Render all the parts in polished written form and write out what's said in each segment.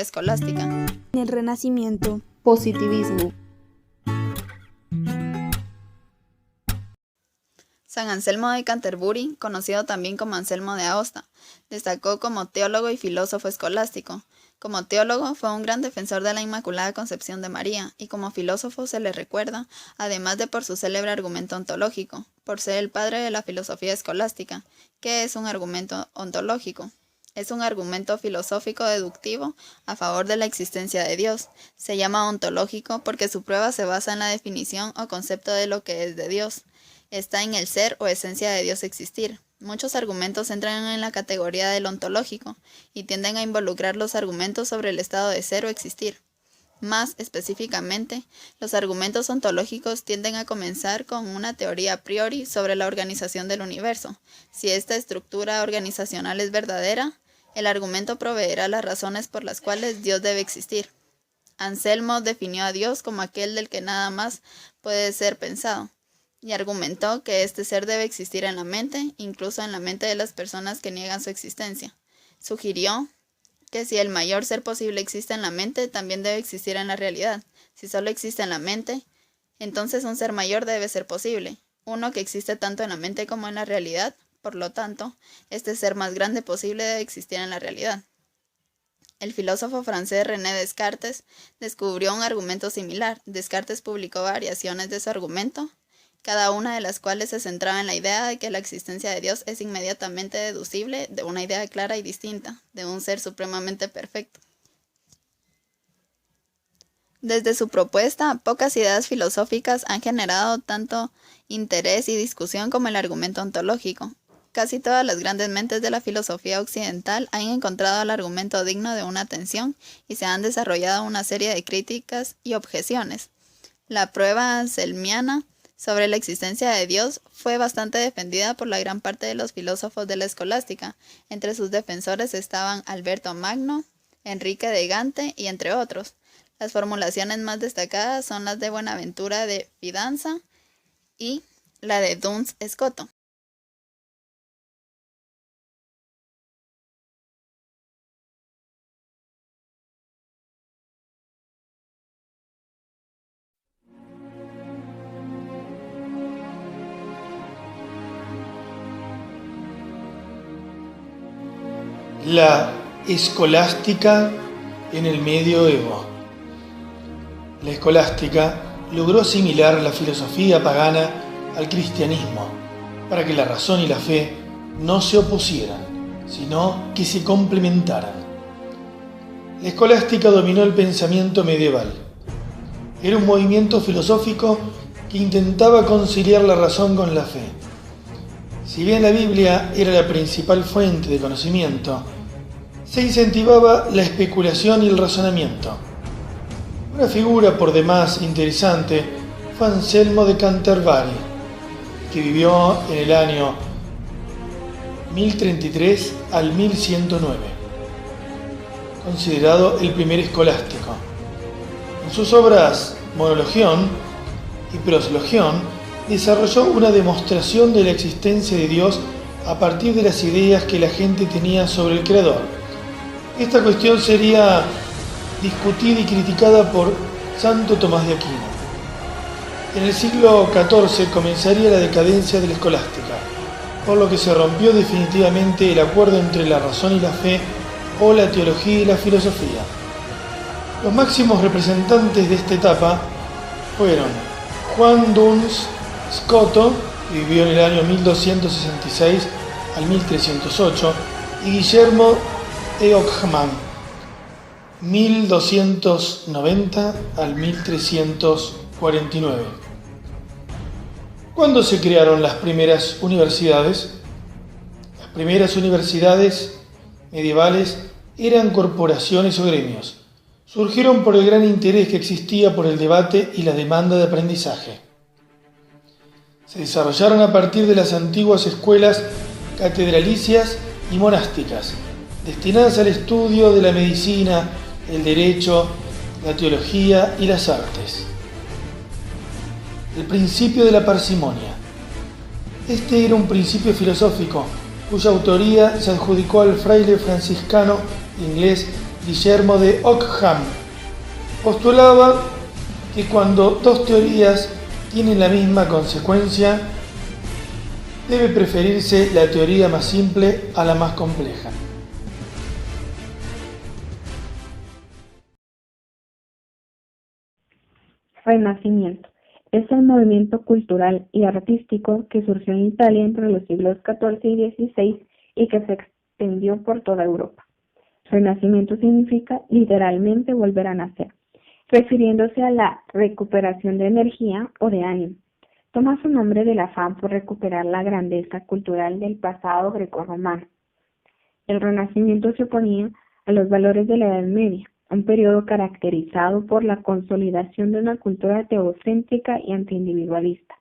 escolástica. En el Renacimiento. Positivismo. San Anselmo de Canterbury, conocido también como Anselmo de Aosta, destacó como teólogo y filósofo escolástico. Como teólogo fue un gran defensor de la Inmaculada Concepción de María, y como filósofo se le recuerda, además de por su célebre argumento ontológico, por ser el padre de la filosofía escolástica. ¿Qué es un argumento ontológico? Es un argumento filosófico deductivo a favor de la existencia de Dios. Se llama ontológico porque su prueba se basa en la definición o concepto de lo que es de Dios. Está en el ser o esencia de Dios existir. Muchos argumentos entran en la categoría del ontológico y tienden a involucrar los argumentos sobre el estado de ser o existir. Más específicamente, los argumentos ontológicos tienden a comenzar con una teoría a priori sobre la organización del universo. Si esta estructura organizacional es verdadera, el argumento proveerá las razones por las cuales Dios debe existir. Anselmo definió a Dios como aquel del que nada más puede ser pensado, y argumentó que este ser debe existir en la mente, incluso en la mente de las personas que niegan su existencia. Sugirió que si el mayor ser posible existe en la mente, también debe existir en la realidad. Si solo existe en la mente, entonces un ser mayor debe ser posible, uno que existe tanto en la mente como en la realidad. Por lo tanto, este ser más grande posible debe existir en la realidad. El filósofo francés René Descartes descubrió un argumento similar. Descartes publicó variaciones de su argumento, cada una de las cuales se centraba en la idea de que la existencia de Dios es inmediatamente deducible de una idea clara y distinta, de un ser supremamente perfecto. Desde su propuesta, pocas ideas filosóficas han generado tanto interés y discusión como el argumento ontológico. Casi todas las grandes mentes de la filosofía occidental han encontrado el argumento digno de una atención y se han desarrollado una serie de críticas y objeciones. La prueba anselmiana sobre la existencia de Dios fue bastante defendida por la gran parte de los filósofos de la escolástica. Entre sus defensores estaban Alberto Magno, Enrique de Gante y entre otros. Las formulaciones más destacadas son las de Buenaventura de Fidanza y la de Duns Scoto. La escolástica en el medioevo. La escolástica logró asimilar la filosofía pagana al cristianismo para que la razón y la fe no se opusieran, sino que se complementaran. La escolástica dominó el pensamiento medieval. Era un movimiento filosófico que intentaba conciliar la razón con la fe. Si bien la Biblia era la principal fuente de conocimiento, se incentivaba la especulación y el razonamiento. Una figura por demás interesante fue Anselmo de Canterbury, que vivió en el año 1033 al 1109, considerado el primer escolástico. En sus obras Monologión y Proslogión desarrolló una demostración de la existencia de Dios a partir de las ideas que la gente tenía sobre el Creador. Esta cuestión sería discutida y criticada por Santo Tomás de Aquino. En el siglo XIV comenzaría la decadencia de la escolástica, por lo que se rompió definitivamente el acuerdo entre la razón y la fe, o la teología y la filosofía. Los máximos representantes de esta etapa fueron Juan Duns Scoto, que vivió en el año 1266 al 1308, y Guillermo Eochman, 1290 al 1349. ¿Cuándo se crearon las primeras universidades? Las primeras universidades medievales eran corporaciones o gremios. Surgieron por el gran interés que existía por el debate y la demanda de aprendizaje. Se desarrollaron a partir de las antiguas escuelas catedralicias y monásticas, destinadas al estudio de la medicina, el derecho, la teología y las artes. El principio de la parsimonia. Este era un principio filosófico cuya autoría se adjudicó al fraile franciscano inglés Guillermo de Ockham, postulaba que cuando dos teorías tienen la misma consecuencia, debe preferirse la teoría más simple a la más compleja. Renacimiento. Es el movimiento cultural y artístico que surgió en Italia entre los siglos XIV y XVI y que se extendió por toda Europa. Renacimiento significa literalmente volver a nacer, refiriéndose a la recuperación de energía o de ánimo. Toma su nombre del afán por recuperar la grandeza cultural del pasado grecorromano. El Renacimiento se oponía a los valores de la Edad Media, un periodo caracterizado por la consolidación de una cultura teocéntrica y antiindividualista.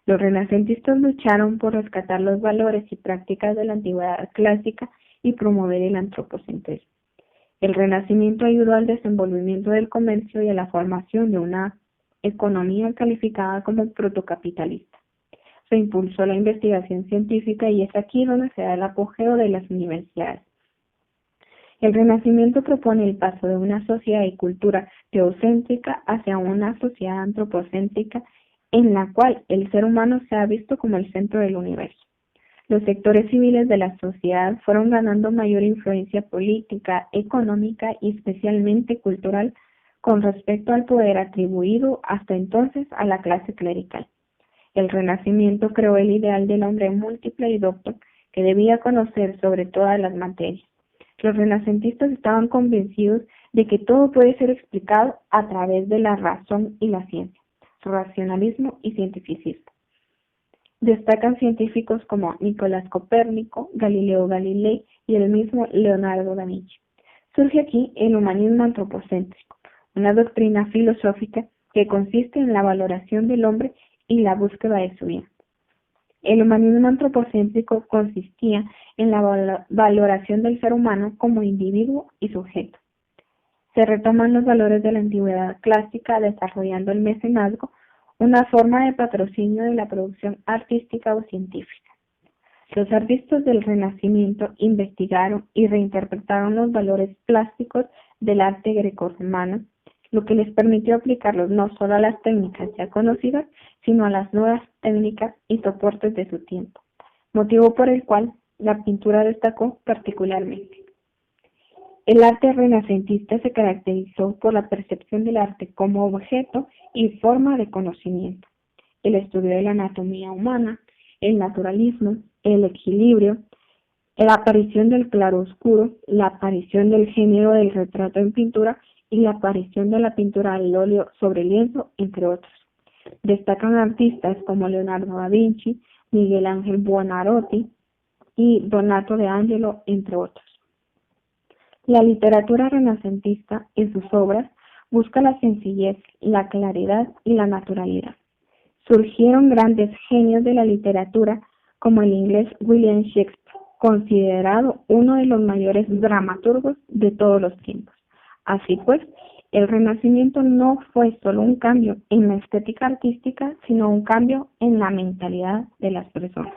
Los renacentistas lucharon por rescatar los valores y prácticas de la antigüedad clásica y promover el antropocentrismo. El Renacimiento ayudó al desenvolvimiento del comercio y a la formación de una economía calificada como protocapitalista. Se impulsó la investigación científica y es aquí donde se da el apogeo de las universidades. El Renacimiento propone el paso de una sociedad y cultura teocéntrica hacia una sociedad antropocéntrica en la cual el ser humano se ha visto como el centro del universo. Los sectores civiles de la sociedad fueron ganando mayor influencia política, económica y especialmente cultural con respecto al poder atribuido hasta entonces a la clase clerical. El Renacimiento creó el ideal del hombre múltiple y docto que debía conocer sobre todas las materias. Los renacentistas estaban convencidos de que todo puede ser explicado a través de la razón y la ciencia, racionalismo y cientificismo. Destacan científicos como Nicolás Copérnico, Galileo Galilei y el mismo Leonardo da Vinci. Surge aquí el humanismo antropocéntrico, una doctrina filosófica que consiste en la valoración del hombre y la búsqueda de su bien. El humanismo antropocéntrico consistía en la valoración del ser humano como individuo y sujeto. Se retoman los valores de la antigüedad clásica desarrollando el mecenazgo, una forma de patrocinio de la producción artística o científica. Los artistas del Renacimiento investigaron y reinterpretaron los valores plásticos del arte grecorromano, lo que les permitió aplicarlos no solo a las técnicas ya conocidas, sino a las nuevas técnicas y soportes de su tiempo, motivo por el cual la pintura destacó particularmente. El arte renacentista se caracterizó por la percepción del arte como objeto y forma de conocimiento, el estudio de la anatomía humana, el naturalismo, el equilibrio, la aparición del claroscuro, la aparición del género del retrato en pintura y la aparición de la pintura al óleo sobre lienzo, entre otros. Destacan artistas como Leonardo da Vinci, Miguel Ángel Buonarroti y Donato de Angelo, entre otros. La literatura renacentista, en sus obras, busca la sencillez, la claridad y la naturalidad. Surgieron grandes genios de la literatura como el inglés William Shakespeare, considerado uno de los mayores dramaturgos de todos los tiempos. Así pues, el Renacimiento no fue solo un cambio en la estética artística, sino un cambio en la mentalidad de las personas.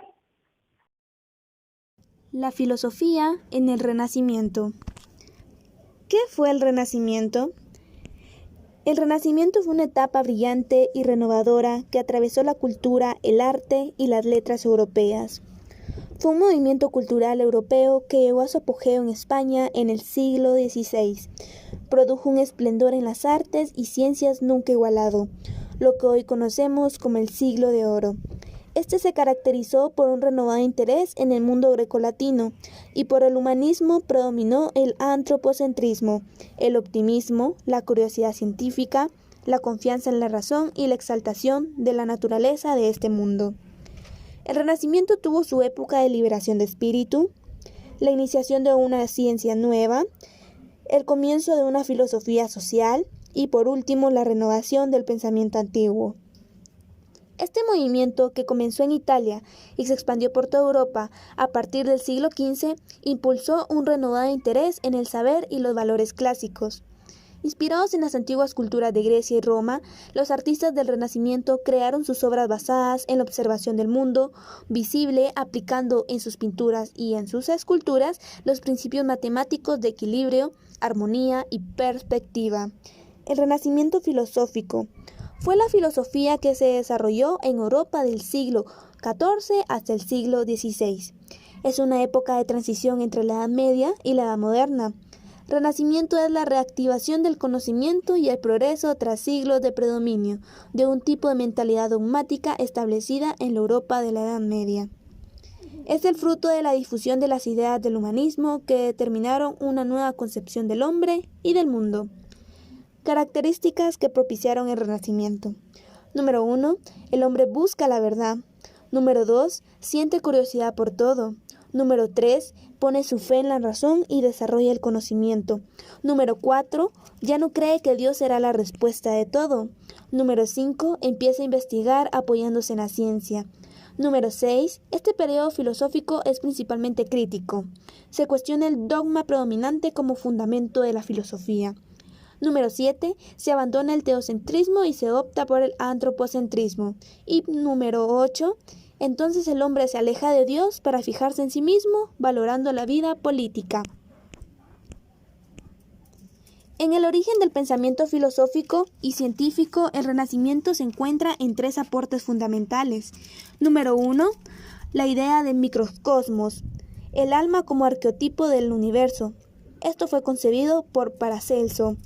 La filosofía en el Renacimiento. ¿Qué fue el Renacimiento? El Renacimiento fue una etapa brillante y renovadora que atravesó la cultura, el arte y las letras europeas. Fue un movimiento cultural europeo que llegó a su apogeo en España en el siglo XVI. Produjo un esplendor en las artes y ciencias nunca igualado, lo que hoy conocemos como el Siglo de Oro. Este se caracterizó por un renovado interés en el mundo grecolatino y por el humanismo predominó el antropocentrismo, el optimismo, la curiosidad científica, la confianza en la razón y la exaltación de la naturaleza de este mundo. El Renacimiento tuvo su época de liberación de espíritu, la iniciación de una ciencia nueva, el comienzo de una filosofía social y por último la renovación del pensamiento antiguo. Este movimiento, que comenzó en Italia y se expandió por toda Europa a partir del siglo XV, impulsó un renovado interés en el saber y los valores clásicos. Inspirados en las antiguas culturas de Grecia y Roma, los artistas del Renacimiento crearon sus obras basadas en la observación del mundo visible, aplicando en sus pinturas y en sus esculturas los principios matemáticos de equilibrio, armonía y perspectiva. El Renacimiento filosófico fue la filosofía que se desarrolló en Europa del siglo XIV hasta el siglo XVI. Es una época de transición entre la Edad Media y la Edad Moderna. Renacimiento es la reactivación del conocimiento y el progreso tras siglos de predominio de un tipo de mentalidad dogmática establecida en la Europa de la Edad Media. Es el fruto de la difusión de las ideas del humanismo que determinaron una nueva concepción del hombre y del mundo. Características que propiciaron el Renacimiento. Número 1. El hombre busca la verdad. Número 2. Siente curiosidad por todo. Número 3. Pone su fe en la razón y desarrolla el conocimiento. Número 4. Ya no cree que Dios será la respuesta de todo. Número 5. Empieza a investigar apoyándose en la ciencia. Número 6. Este periodo filosófico es principalmente crítico. Se cuestiona el dogma predominante como fundamento de la filosofía. Número 7. Se abandona el teocentrismo y se opta por el antropocentrismo. Y número 8. Entonces el hombre se aleja de Dios para fijarse en sí mismo, valorando la vida política. En el origen del pensamiento filosófico y científico, el Renacimiento se encuentra en 3 aportes fundamentales. Número 1. La idea del microcosmos, el alma como arquetipo del universo. Esto fue concebido por Paracelso.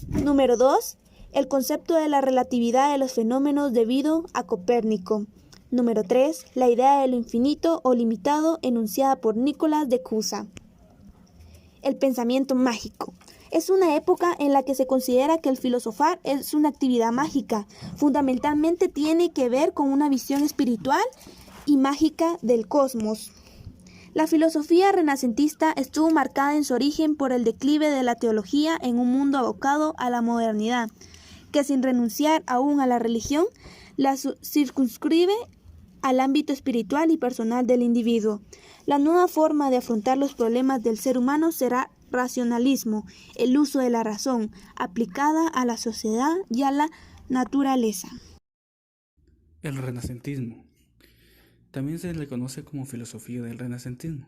Número 2. El concepto de la relatividad de los fenómenos debido a Copérnico. Número 3. La idea de lo infinito o limitado enunciada por Nicolás de Cusa. El pensamiento mágico. Es una época en la que se considera que el filosofar es una actividad mágica. Fundamentalmente tiene que ver con una visión espiritual y mágica del cosmos. La filosofía renacentista estuvo marcada en su origen por el declive de la teología en un mundo abocado a la modernidad, que sin renunciar aún a la religión, la circunscribe al ámbito espiritual y personal del individuo. La nueva forma de afrontar los problemas del ser humano será racionalismo, el uso de la razón, aplicada a la sociedad y a la naturaleza. El renacentismo. También se le conoce como filosofía del renacentismo.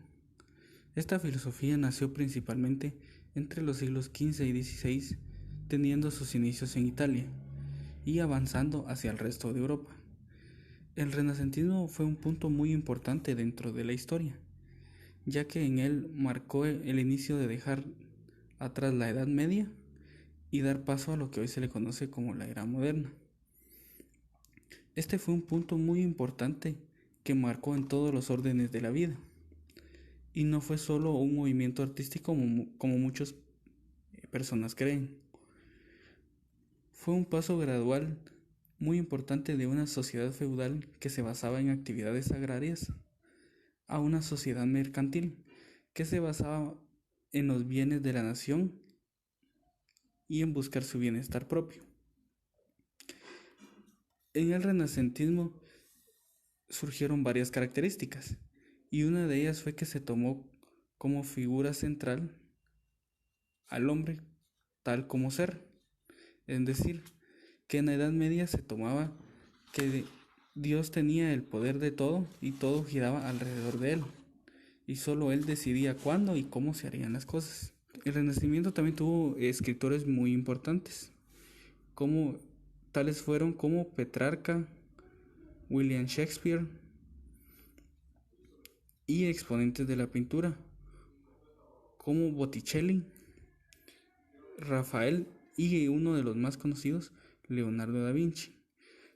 Esta filosofía nació principalmente entre los siglos XV y XVI, teniendo sus inicios en Italia y avanzando hacia el resto de Europa. El renacentismo fue un punto muy importante dentro de la historia, ya que en él marcó el inicio de dejar atrás la Edad Media y dar paso a lo que hoy se le conoce como la Era Moderna. Este fue un punto muy importante que marcó en todos los órdenes de la vida, y no fue solo un movimiento artístico como muchas personas creen. Fue un paso gradual muy importante de una sociedad feudal que se basaba en actividades agrarias a una sociedad mercantil que se basaba en los bienes de la nación y en buscar su bienestar propio. En el renacentismo surgieron varias características, y una de ellas fue que se tomó como figura central al hombre tal como ser, es decir, que en la Edad Media se tomaba que Dios tenía el poder de todo y todo giraba alrededor de él, y solo él decidía cuándo y cómo se harían las cosas. El Renacimiento también tuvo escritores muy importantes, tales fueron como Petrarca, William Shakespeare y exponentes de la pintura como Botticelli, Rafael y uno de los más conocidos, Leonardo da Vinci.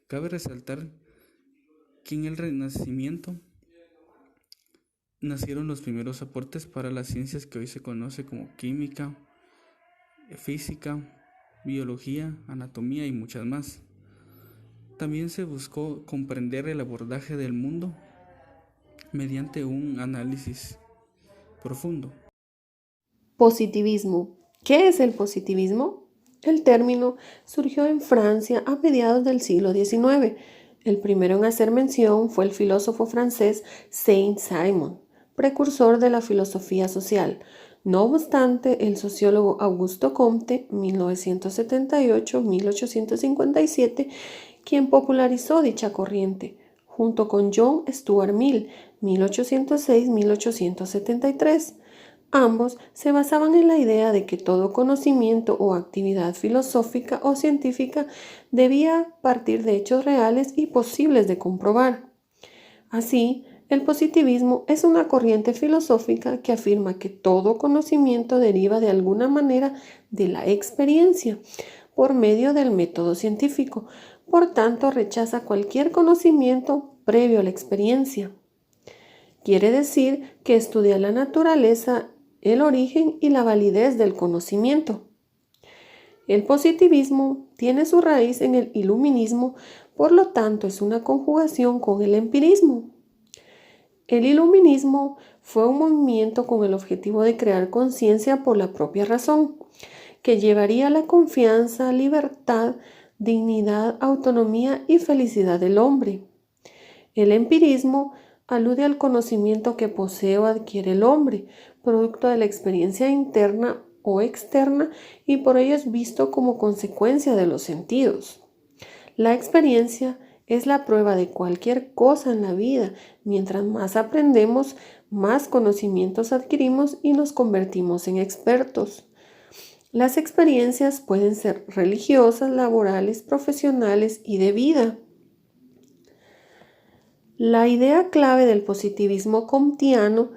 Cabe resaltar que en el Renacimiento nacieron los primeros aportes para las ciencias que hoy se conoce como química, física, biología, anatomía y muchas más. También se buscó comprender el abordaje del mundo mediante un análisis profundo. Positivismo. ¿Qué es el positivismo? El término surgió en Francia a mediados del siglo XIX. El primero en hacer mención fue el filósofo francés Saint-Simon, precursor de la filosofía social. No obstante, el sociólogo Augusto Comte, 1978-1857, quien popularizó dicha corriente, junto con John Stuart Mill, 1806-1873, ambos se basaban en la idea de que todo conocimiento o actividad filosófica o científica debía partir de hechos reales y posibles de comprobar. Así, el positivismo es una corriente filosófica que afirma que todo conocimiento deriva de alguna manera de la experiencia por medio del método científico. Por tanto, rechaza cualquier conocimiento previo a la experiencia. Quiere decir que estudia la naturaleza, el origen y la validez del conocimiento. El positivismo tiene su raíz en el iluminismo, por lo tanto es una conjugación con el empirismo. El iluminismo fue un movimiento con el objetivo de crear conciencia por la propia razón, que llevaría a la confianza, libertad, dignidad, autonomía y felicidad del hombre. El empirismo alude al conocimiento que posee o adquiere el hombre, producto de la experiencia interna o externa, y por ello es visto como consecuencia de los sentidos. La experiencia es la prueba de cualquier cosa en la vida. Mientras más aprendemos, más conocimientos adquirimos y nos convertimos en expertos. Las experiencias pueden ser religiosas, laborales, profesionales y de vida. La idea clave del positivismo comtiano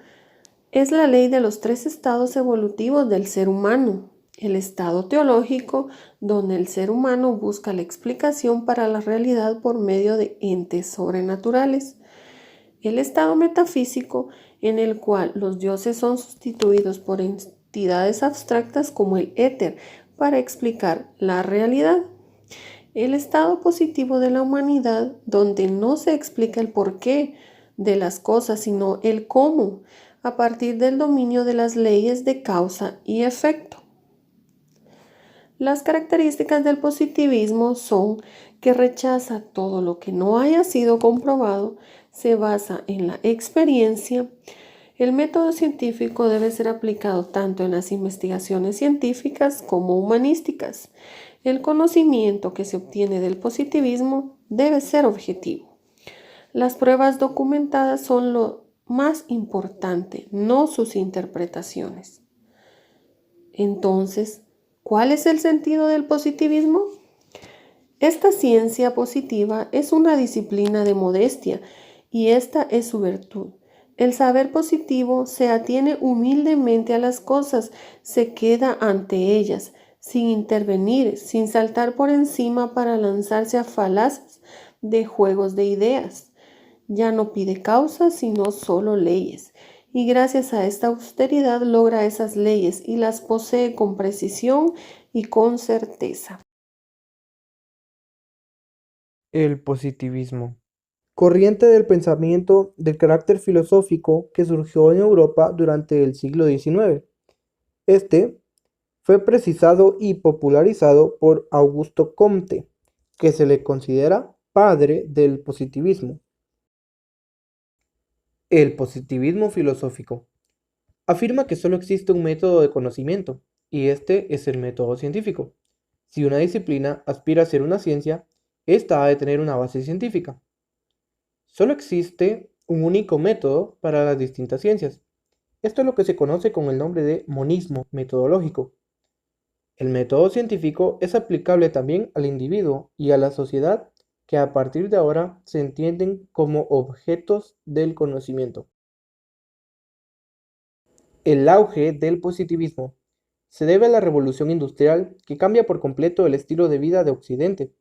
es la ley de los 3 estados evolutivos del ser humano. El estado teológico, donde el ser humano busca la explicación para la realidad por medio de entes sobrenaturales. El estado metafísico, en el cual los dioses son sustituidos por entidades abstractas como el éter para explicar la realidad. El estado positivo de la humanidad, donde no se explica el porqué de las cosas, sino el cómo, a partir del dominio de las leyes de causa y efecto. Las características del positivismo son que rechaza todo lo que no haya sido comprobado, se basa en la experiencia. El método científico debe ser aplicado tanto en las investigaciones científicas como humanísticas. El conocimiento que se obtiene del positivismo debe ser objetivo. Las pruebas documentadas son lo más importante, no sus interpretaciones. Entonces, ¿cuál es el sentido del positivismo? Esta ciencia positiva es una disciplina de modestia y esta es su virtud. El saber positivo se atiene humildemente a las cosas, se queda ante ellas, sin intervenir, sin saltar por encima para lanzarse a falaces de juegos de ideas. Ya no pide causas, sino solo leyes. Y gracias a esta austeridad logra esas leyes y las posee con precisión y con certeza. El positivismo. Corriente del pensamiento de carácter filosófico que surgió en Europa durante el siglo XIX. Este fue precisado y popularizado por Augusto Comte, que se le considera padre del positivismo. El positivismo filosófico afirma que solo existe un método de conocimiento, y este es el método científico. Si una disciplina aspira a ser una ciencia, ésta ha de tener una base científica. Solo existe un único método para las distintas ciencias. Esto es lo que se conoce con el nombre de monismo metodológico. El método científico es aplicable también al individuo y a la sociedad, que a partir de ahora se entienden como objetos del conocimiento. El auge del positivismo se debe a la revolución industrial que cambia por completo el estilo de vida de Occidente.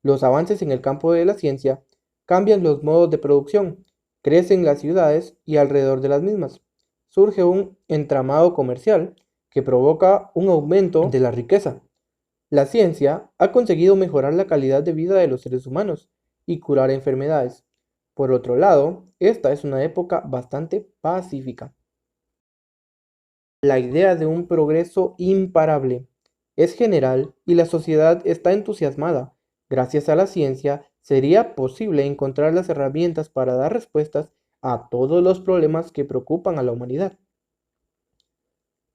Los avances en el campo de la ciencia cambian los modos de producción, crecen las ciudades y alrededor de las mismas surge un entramado comercial que provoca un aumento de la riqueza. La ciencia ha conseguido mejorar la calidad de vida de los seres humanos y curar enfermedades. Por otro lado, esta es una época bastante pacífica. La idea de un progreso imparable es general y la sociedad está entusiasmada. Gracias a la ciencia sería posible encontrar las herramientas para dar respuestas a todos los problemas que preocupan a la humanidad.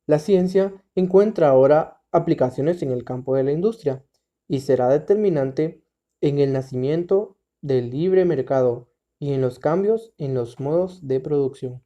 La ciencia encuentra ahora aplicaciones en el campo de la industria y será determinante en el nacimiento del libre mercado y en los cambios en los modos de producción.